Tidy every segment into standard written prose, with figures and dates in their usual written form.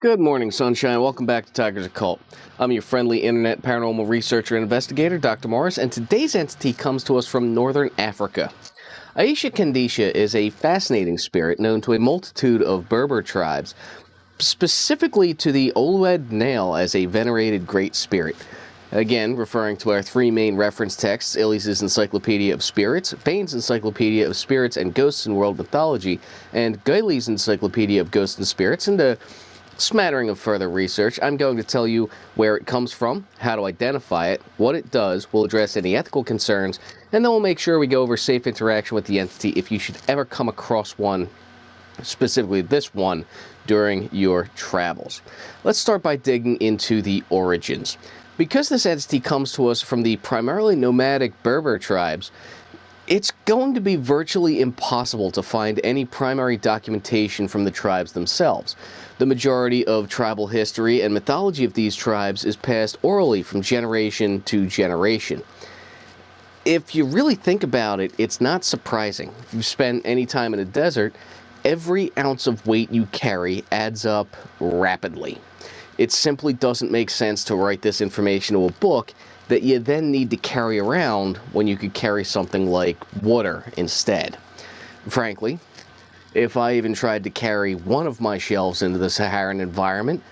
Good morning, sunshine. Welcome back to Tiger's Occult. I'm your friendly internet paranormal researcher and investigator, Dr. Morris, and today's entity comes to us from northern Africa. Aisha Qandisha is a fascinating spirit known to a multitude of Berber tribes, specifically to the Ouled Nail as a venerated great spirit. Again, referring to our three main reference texts, Illy's Encyclopedia of Spirits, Bain's Encyclopedia of Spirits and Ghosts in World Mythology, and Gailey's Encyclopedia of Ghosts and Spirits, and a smattering of further research. I'm going to tell you where it comes from, how to identify it, what it does, we'll address any ethical concerns, and then we'll make sure we go over safe interaction with the entity if you should ever come across one, specifically this one, during your travels. Let's start by digging into the origins. Because this entity comes to us from the primarily nomadic Berber tribes, it's going to be virtually impossible to find any primary documentation from the tribes themselves. The majority of tribal history and mythology of these tribes is passed orally from generation to generation. If you really think about it, it's not surprising. If you've spent any time in a desert, every ounce of weight you carry adds up rapidly. It simply doesn't make sense to write this information to a book that you then need to carry around when you could carry something like water instead. Frankly, if I even tried to carry one of my shelves into the Saharan environment,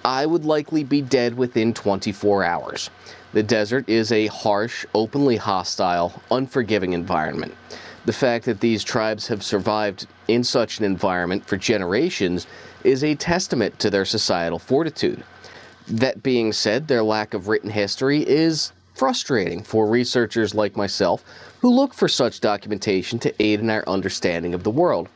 I would likely be dead within 24 hours. The desert is a harsh, openly hostile, unforgiving environment. The fact that these tribes have survived in such an environment for generations is a testament to their societal fortitude. That being said, their lack of written history is frustrating for researchers like myself who look for such documentation to aid in our understanding of the world.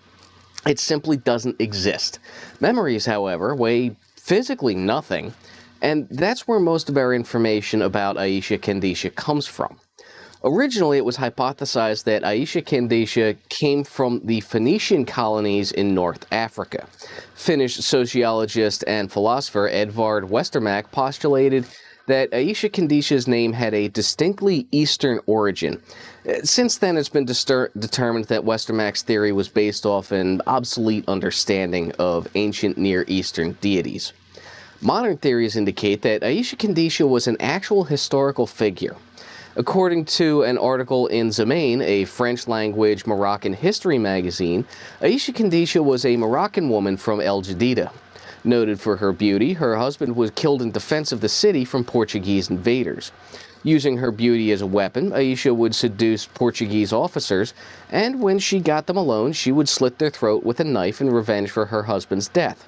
It simply doesn't exist. Memories, however, weigh physically nothing, and that's where most of our information about Aisha Qandisha comes from. Originally, it was hypothesized that Aisha Qandisha came from the Phoenician colonies in North Africa. Finnish sociologist and philosopher Edvard Westermarck postulated that Aisha Qandisha's name had a distinctly Eastern origin. Since then, it's been determined that Westermarck's theory was based off an obsolete understanding of ancient Near Eastern deities. Modern theories indicate that Aisha Qandisha was an actual historical figure. According to an article in Zamain, a French-language Moroccan history magazine, Aisha Qandisha was a Moroccan woman from El Jadida. Noted for her beauty, her husband was killed in defense of the city from Portuguese invaders. Using her beauty as a weapon, Aisha would seduce Portuguese officers, and when she got them alone, she would slit their throat with a knife in revenge for her husband's death.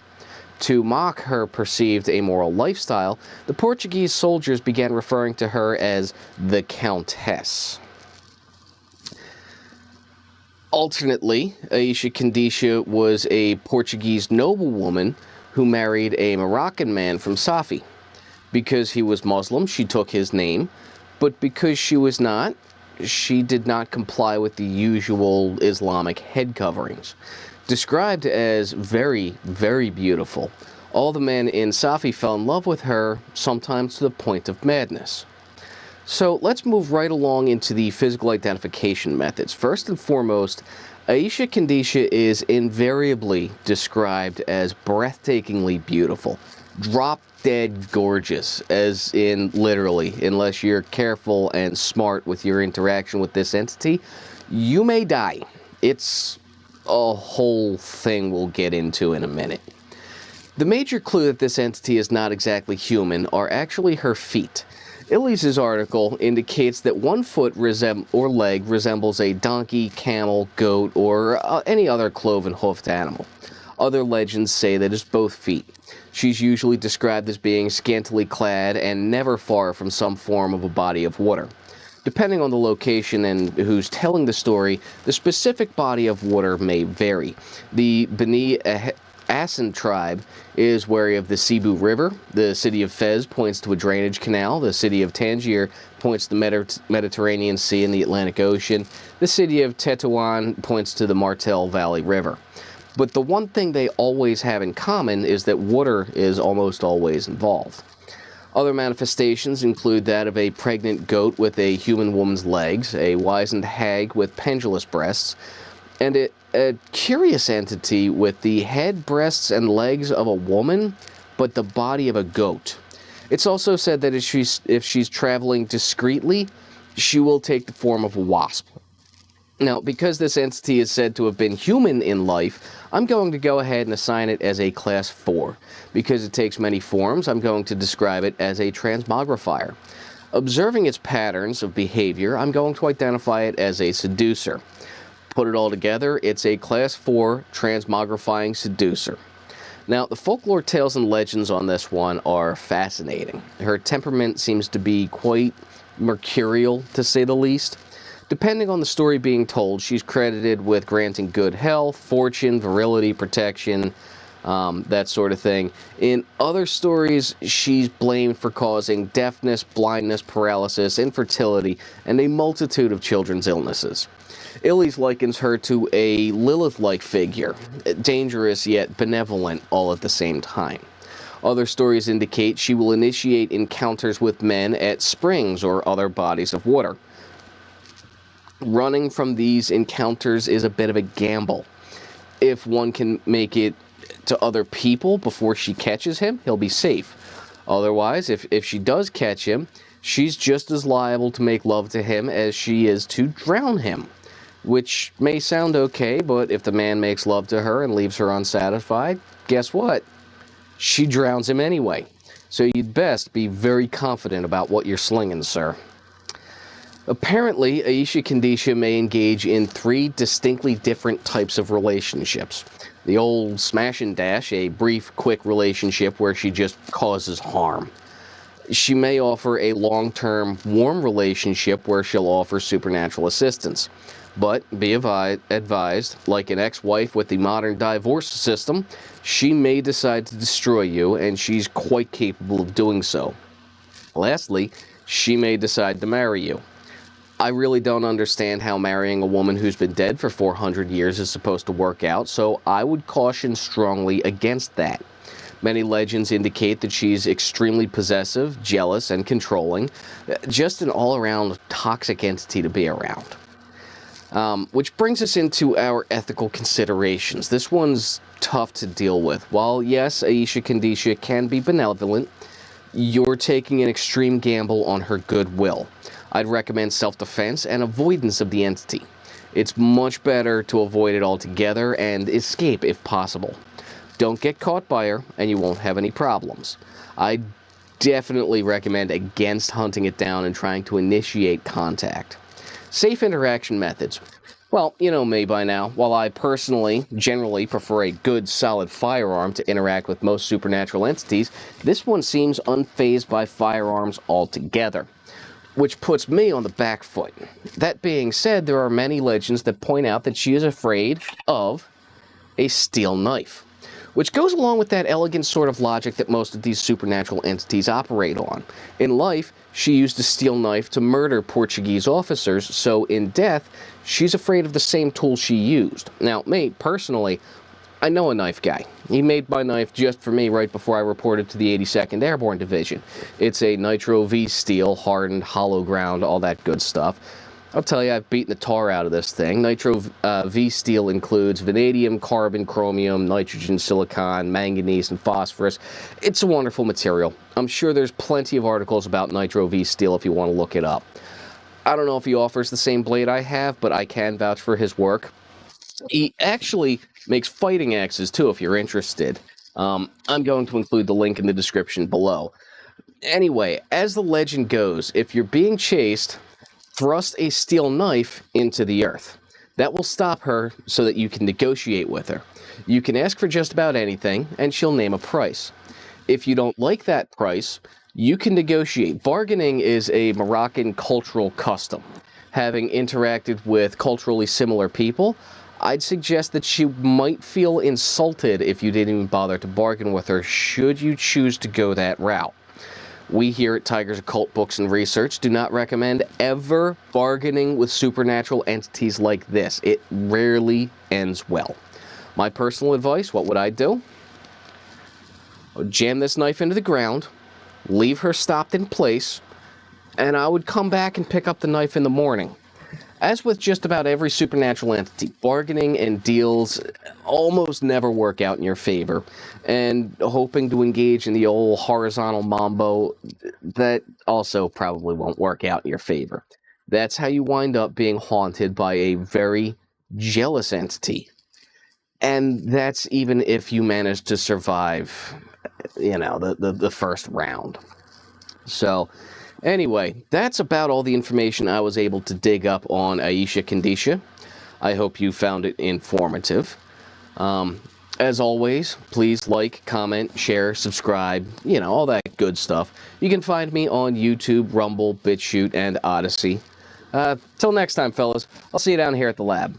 To mock her perceived amoral lifestyle, the Portuguese soldiers began referring to her as the Countess. Alternately, Aisha Qandisha was a Portuguese noblewoman who married a Moroccan man from Safi. Because he was Muslim, she took his name, but because she was not, she did not comply with the usual Islamic head coverings. Described as very, very beautiful, all the men in Safi fell in love with her, sometimes to the point of madness. So let's move right along into the physical identification methods. First and foremost, Aisha Qandisha is invariably described as breathtakingly beautiful, drop-dead gorgeous, as in literally, unless you're careful and smart with your interaction with this entity, you may die. It's a whole thing we'll get into in a minute. The major clue that this entity is not exactly human are actually her feet. Illy's article indicates that one foot or leg resembles a donkey, camel, goat, or any other cloven-hoofed animal. Other legends say that it's both feet. She's usually described as being scantily clad and never far from some form of a body of water. Depending on the location and who's telling the story, the specific body of water may vary. The Beni Asan tribe is wary of the Cebu River. The city of Fez points to a drainage canal. The city of Tangier points to the Mediterranean Sea and the Atlantic Ocean. The city of Tetuan points to the Martel Valley River. But the one thing they always have in common is that water is almost always involved. Other manifestations include that of a pregnant goat with a human woman's legs, a wizened hag with pendulous breasts, and a curious entity with the head, breasts, and legs of a woman, but the body of a goat. It's also said that if she's traveling discreetly, she will take the form of a wasp. Now, because this entity is said to have been human in life, I'm going to go ahead and assign it as a Class 4. Because it takes many forms, I'm going to describe it as a transmogrifier. Observing its patterns of behavior, I'm going to identify it as a seducer. Put it all together, it's a Class 4 transmogrifying seducer. Now, the folklore tales and legends on this one are fascinating. Her temperament seems to be quite mercurial, to say the least. Depending on the story being told, she's credited with granting good health, fortune, virility, protection, that sort of thing. In other stories, she's blamed for causing deafness, blindness, paralysis, infertility, and a multitude of children's illnesses. Illes likens her to a Lilith-like figure, dangerous yet benevolent all at the same time. Other stories indicate she will initiate encounters with men at springs or other bodies of water. Running from these encounters is a bit of a gamble. If one can make it to other people before she catches him, he'll be safe. Otherwise, if she does catch him, she's just as liable to make love to him as she is to drown him. Which may sound okay, but if the man makes love to her and leaves her unsatisfied, guess what? She drowns him anyway. So you'd best be very confident about what you're slinging, sir. Apparently, Aisha Qandisha may engage in 3 distinctly different types of relationships. The old smash and dash, a brief, quick relationship where she just causes harm. She may offer a long-term, warm relationship where she'll offer supernatural assistance. But be advised, like an ex-wife with the modern divorce system, she may decide to destroy you, and she's quite capable of doing so. Lastly, she may decide to marry you. I really don't understand how marrying a woman who's been dead for 400 years is supposed to work out, so I would caution strongly against that. Many legends indicate that she's extremely possessive, jealous, and controlling. Just an all-around toxic entity to be around. Which brings us into our ethical considerations. This one's tough to deal with. While, yes, Aisha Qandisha can be benevolent, you're taking an extreme gamble on her goodwill. I'd recommend self-defense and avoidance of the entity. It's much better to avoid it altogether and escape if possible. Don't get caught by her, and you won't have any problems. I definitely recommend against hunting it down and trying to initiate contact. Safe interaction methods. Well, you know me by now. While I personally generally prefer a good, solid firearm to interact with most supernatural entities, this one seems unfazed by firearms altogether, which puts me on the back foot. That being said, there are many legends that point out that she is afraid of a steel knife, which goes along with that elegant sort of logic that most of these supernatural entities operate on. In life, she used a steel knife to murder Portuguese officers, so in death, she's afraid of the same tool she used. Now, me, personally, I know a knife guy. He made my knife just for me right before I reported to the 82nd Airborne Division. It's a Nitro V steel, hardened, hollow ground, all that good stuff. I'll tell you, I've beaten the tar out of this thing. Nitro V steel includes vanadium, carbon, chromium, nitrogen, silicon, manganese, and phosphorus. It's a wonderful material. I'm sure there's plenty of articles about Nitro V steel if you want to look it up. I don't know if he offers the same blade I have, but I can vouch for his work. He actually makes fighting axes, too, if you're interested. I'm going to include the link in the description below. Anyway, as the legend goes, if you're being chased, thrust a steel knife into the earth. That will stop her so that you can negotiate with her. You can ask for just about anything, and she'll name a price. If you don't like that price, you can negotiate. Bargaining is a Moroccan cultural custom. Having interacted with culturally similar people, I'd suggest that she might feel insulted if you didn't even bother to bargain with her, should you choose to go that route. We here at Tiger's Occult Books and Research do not recommend ever bargaining with supernatural entities like this. It rarely ends well. My personal advice, what would I do? I would jam this knife into the ground, leave her stopped in place, and I would come back and pick up the knife in the morning. As with just about every supernatural entity, bargaining and deals almost never work out in your favor, and hoping to engage in the old horizontal mambo, that also probably won't work out in your favor. That's how you wind up being haunted by a very jealous entity. And that's even if you manage to survive, the first round. So, anyway, that's about all the information I was able to dig up on Aisha Qandisha. I hope you found it informative. As always, please like, comment, share, subscribe, all that good stuff. You can find me on YouTube, Rumble, BitChute, and Odyssey. Till next time, fellas, I'll see you down here at the lab.